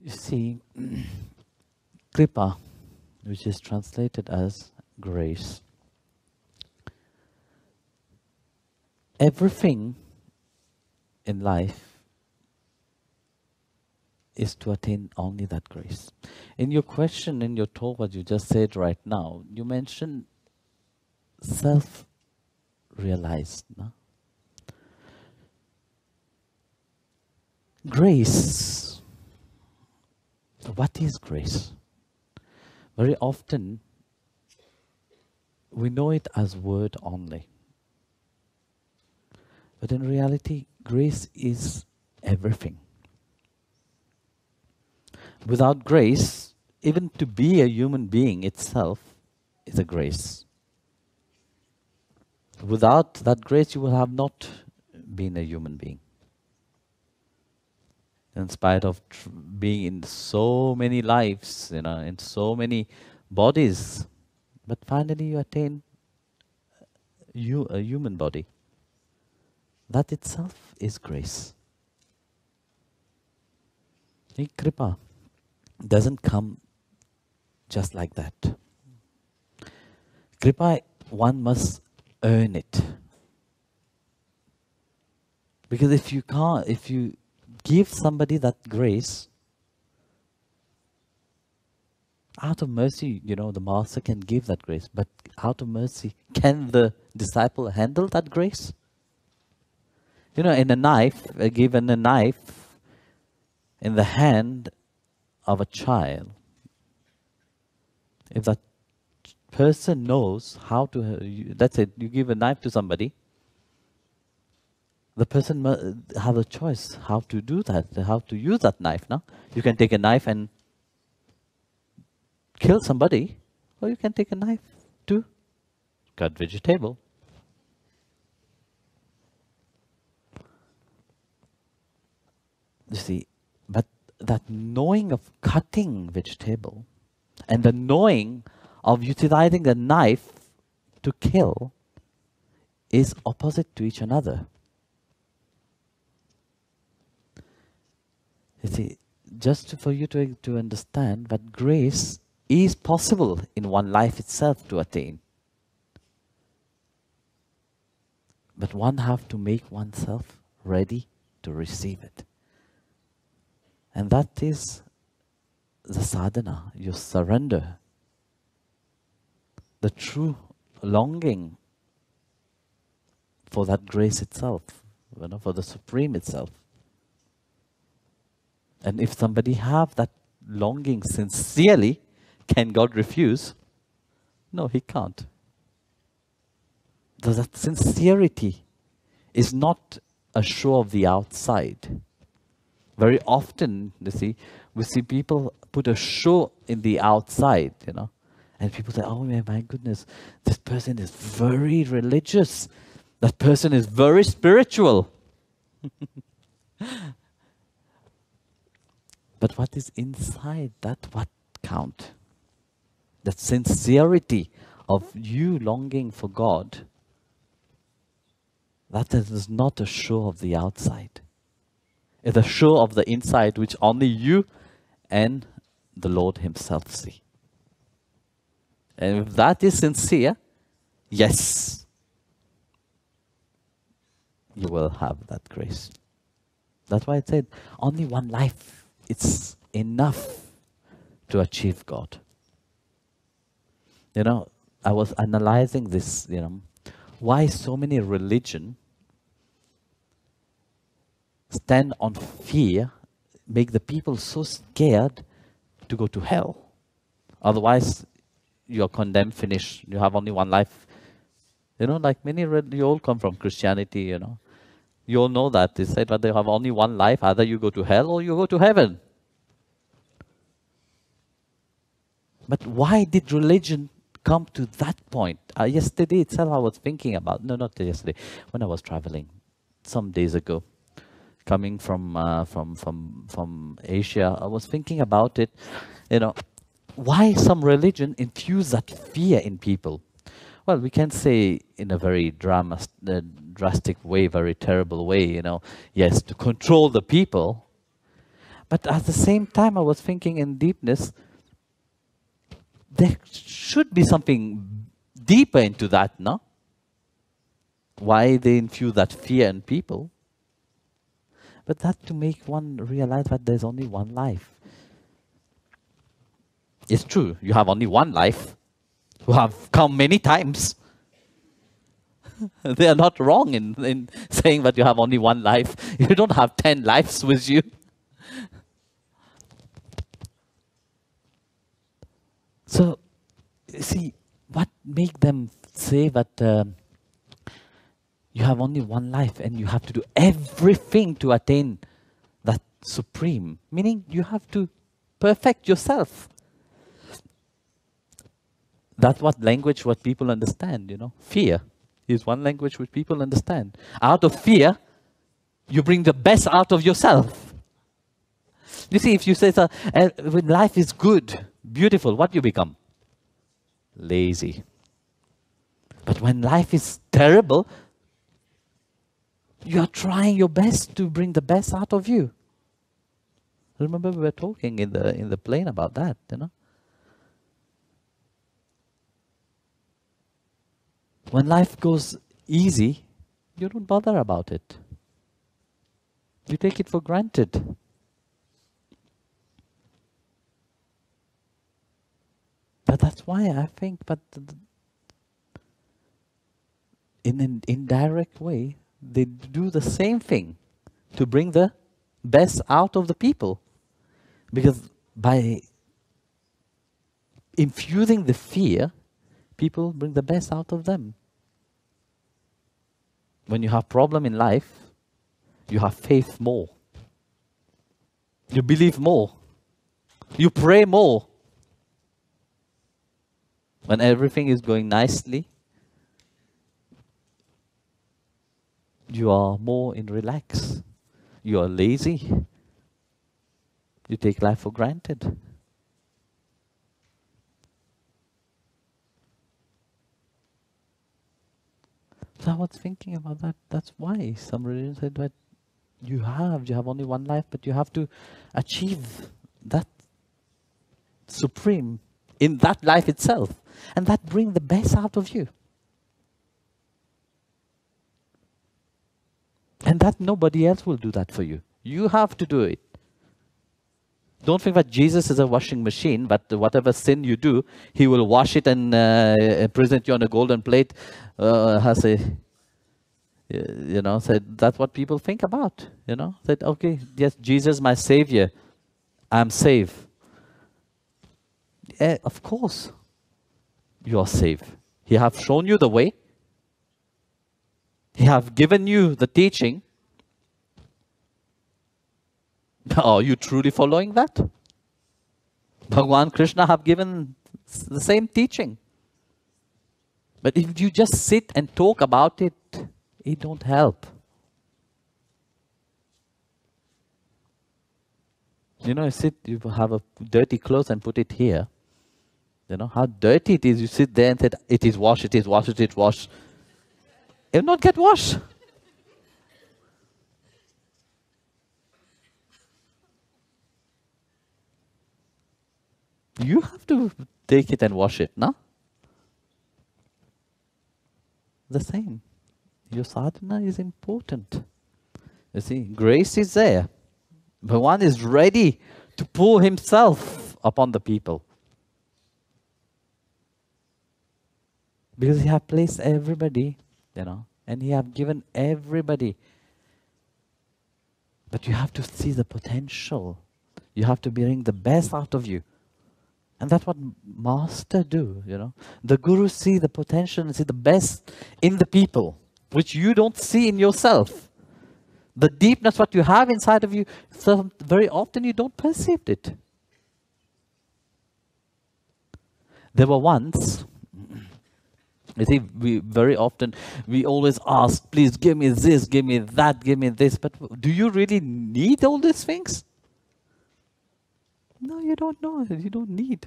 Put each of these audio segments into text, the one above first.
You see, kripa, which is translated as grace, everything in life is to attain only that grace. In your question, in your talk, what you just said right now, you mentioned self-realized. No? Grace. What is grace? Very often, we know it as word only. But in reality, grace is everything. Without grace, even to be a human being itself is a grace. Without that grace, you will have not been a human being. In spite of being in so many lives, in so many bodies, but finally you attain a human body. That itself is grace. Kripa doesn't come just like that. Kripa, one must earn it. Because if you give somebody that grace, out of mercy, the master can give that grace, but out of mercy, can the disciple handle that grace? In a knife, given a knife in the hand of a child, if that person knows how to, that's it, you give a knife to somebody, the person have a choice how to do that, how to use that knife. No? You can take a knife and kill somebody, or you can take a knife to cut vegetable. You see, but that knowing of cutting vegetable and the knowing of utilizing the knife to kill is opposite to each other. You see, just for you to understand that grace is possible in one life itself to attain. But one have to make oneself ready to receive it. And that is the sadhana, your surrender. The true longing for that grace itself, for the Supreme itself. And if somebody have that longing sincerely, can God refuse? No, He can't. That sincerity is not a show of the outside. Very often, we see people put a show in the outside, and people say, oh my goodness, this person is very religious. That person is very spiritual. But what is inside, that what count? That sincerity of you longing for God, that is not a show of the outside. It's a show of the inside which only you and the Lord Himself see. And if that is sincere, yes, you will have that grace. That's why it said, only one life, it's enough to achieve God. I was analyzing this, why so many religions stand on fear, make the people so scared to go to hell. Otherwise, you're condemned, finished. You have only one life. Like many, you all come from Christianity, You all know that. They said that they have only one life. Either you go to hell or you go to heaven. But why did religion come to that point? Yesterday itself I was thinking about, no, not yesterday, when I was traveling some days ago, coming from Asia, I was thinking about it, why some religion infuse that fear in people? Well, we can say in a very drastic way, very terrible way, yes, to control the people. But at the same time, I was thinking in deepness, there should be something deeper into that, no? Why they infuse that fear in people. But that to make one realize that there's only one life. It's true, you have only one life. You have come many times. They are not wrong in saying that you have only one life. You don't have 10 lives with you. So, see, what make them say that you have only one life and you have to do everything to attain that supreme? Meaning you have to perfect yourself. That's what language, what people understand, you know. Fear is one language which people understand. Out of fear, you bring the best out of yourself. You see, if you say, when life is good, beautiful, what you become? Lazy. But when life is terrible, you are trying your best to bring the best out of you. Remember we were talking in the plane about that, you know. When life goes easy, you don't bother about it. You take it for granted. But that's why I think, but in an indirect way, they do the same thing to bring the best out of the people. Because by infusing the fear, people bring the best out of them. When you have problem in life, you have faith more. You believe more. You pray more. When everything is going nicely, you are more in relax. You are lazy. You take life for granted. So I was thinking about that. That's why some religions said that you have only one life, but you have to achieve that supreme in that life itself. And that brings the best out of you. And that nobody else will do that for you. You have to do it. Don't think that Jesus is a washing machine, but whatever sin you do, he will wash it and present you on a golden plate. You know, said that's what people think about. You know, said, okay, yes, Jesus, my Savior, I'm saved. Of course, you are saved. He have shown you the way. He have given you the teaching. Are you truly following that? Bhagavan Krishna have given the same teaching. But if you just sit and talk about it, it don't help. You know, you have a dirty clothes and put it here. You know, how dirty it is. You sit there and say, it is washed, it is washed, it is washed. It will not get washed. You have to take it and wash it, no? The same. Your sadhana is important. You see, grace is there. Bhagavan is ready to pour himself upon the people. Because he has placed everybody, you know, and he has given everybody. But you have to see the potential. You have to bring the best out of you. And that's what Master do, you know. The Guru see the potential and see the best in the people, which you don't see in yourself. The deepness what you have inside of you, so very often you don't perceive it. There were once, you see, very often we always ask, please give me this, give me that, give me this. But do you really need all these things? No, you don't know. You don't need.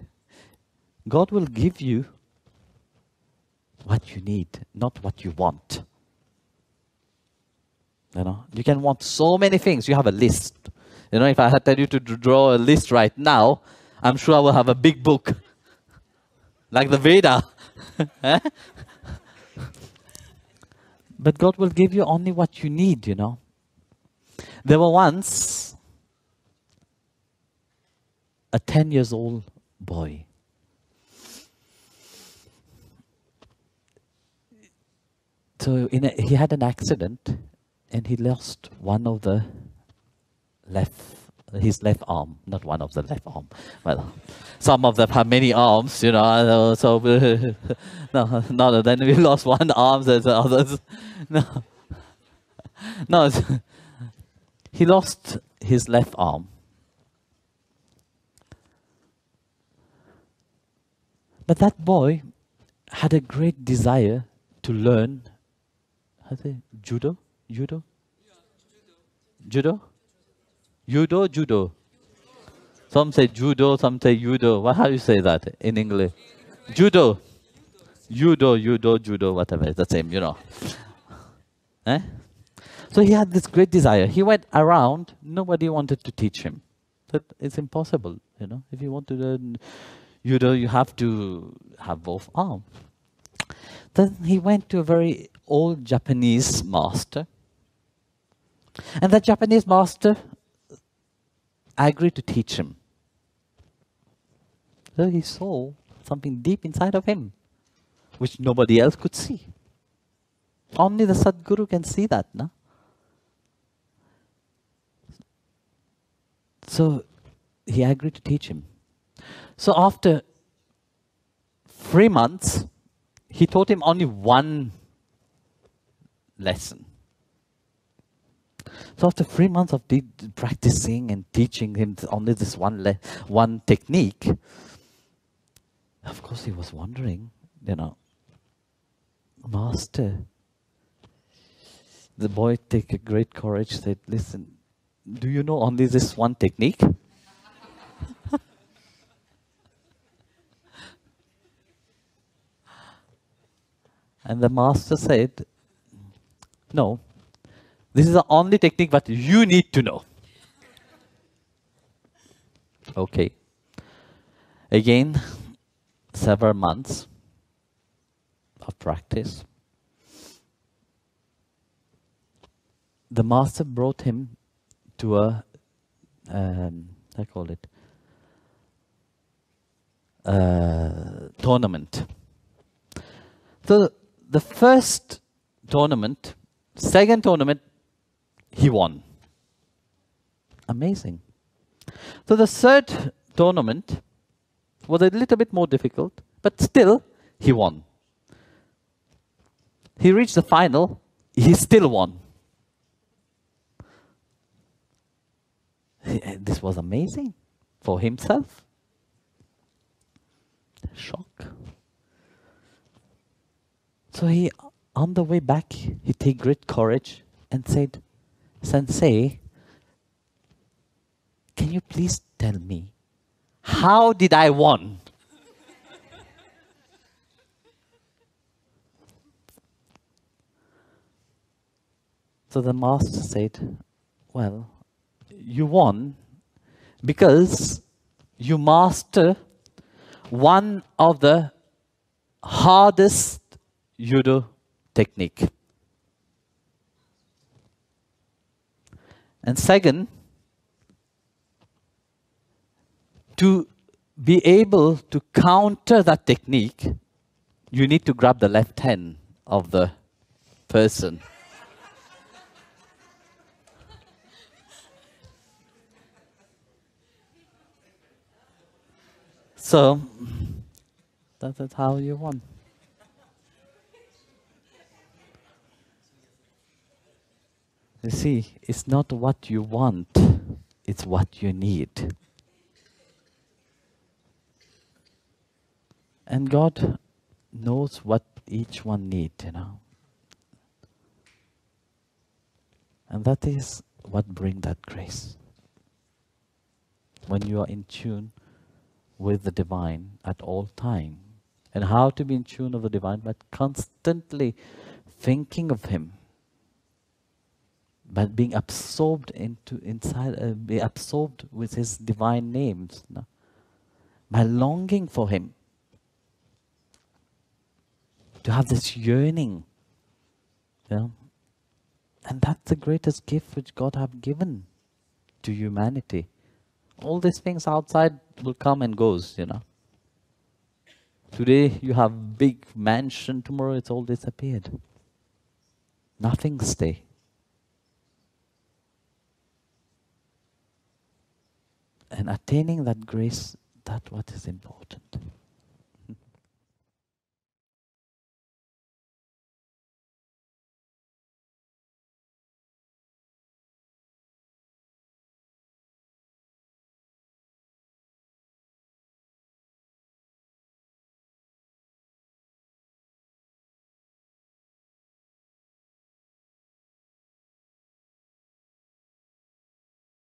God will give you what you need, not what you want. You know, you can want so many things. You have a list. You know, if I had tell you to draw a list right now, I'm sure I will have a big book, like the Veda. Eh? But God will give you only what you need, you know. There were once a 10 years old boy. So he had an accident and he lost one of the his left arm, not one of the left arm. Well, some of them have many arms, you know. So no, then we lost one arm. There's others. No, he lost his left arm. But that boy had a great desire to learn. How do you say judo? Judo? Judo? Judo, judo. Some say judo, some say judo. How do you say that in English? Judo. Judo, judo, judo, whatever. It's the same, you know. Eh? So he had this great desire. He went around, nobody wanted to teach him. That it's impossible, you know. If you want to learn judo, you have to have both arms. Then he went to a very old Japanese master. And that Japanese master agreed to teach him. So he saw something deep inside of him, which nobody else could see. Only the Satguru can see that, no? So he agreed to teach him. So after 3 months, he taught him only one lesson. So after 3 months of practicing and teaching him only this one technique, of course he was wondering, you know, Master. The boy took a great courage, said, listen, do you know only this one technique? And the master said, no, this is the only technique that you need to know. Okay. Again, several months of practice. The master brought him to a, I call it, tournament. So the first tournament, second tournament, he won. Amazing. So the third tournament was a little bit more difficult, but still he won. He reached the final, he still won. This was amazing for himself. Shock. So he, on the way back, he took great courage and said, Sensei, can you please tell me, how did I won? So the master said, well, you won because you master one of the hardest judo technique. And second, to be able to counter that technique, you need to grab the left hand of the person. So, that's how you won. You see, it's not what you want, it's what you need. And God knows what each one needs, you know. And that is what brings that grace. When you are in tune with the divine at all time. And how to be in tune with the divine? But constantly thinking of Him. But being absorbed be absorbed with His divine names, no? By longing for Him, to have this yearning, you know? And that's the greatest gift which God have given to humanity. All these things outside will come and goes, you know. Today you have big mansion, tomorrow it's all disappeared. Nothing stay. And attaining that grace, that's what is important.